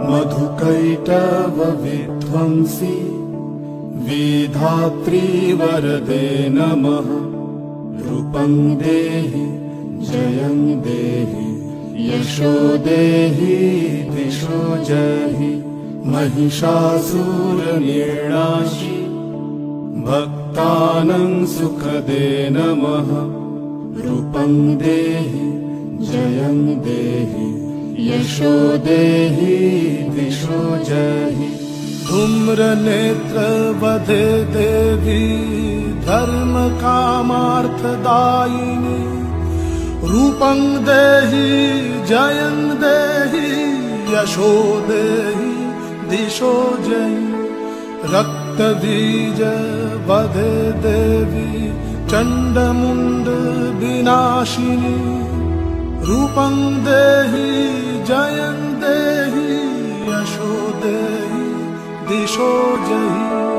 मधुकैटभ विध्वंसी विधात्री वरदे नमः। रूपं देहि जयं देहि यशो देहि दिशो जहि। महिषासुरनिर्नाशी भक्तानां सुखदे नमः। रूपं देहि जयं देहि यशो देहि दिशो जहि। धूम्रनेत्रवधे देवी धर्म कामार्थदायिनी। रूपं देहि जयं देहि यशो देहि दिशो जहि। रक्तबीज वधे देवी चण्डमुण्ड विनाशिनी। रूपं देहि जयं देहि यशो देहि दिशो जहि।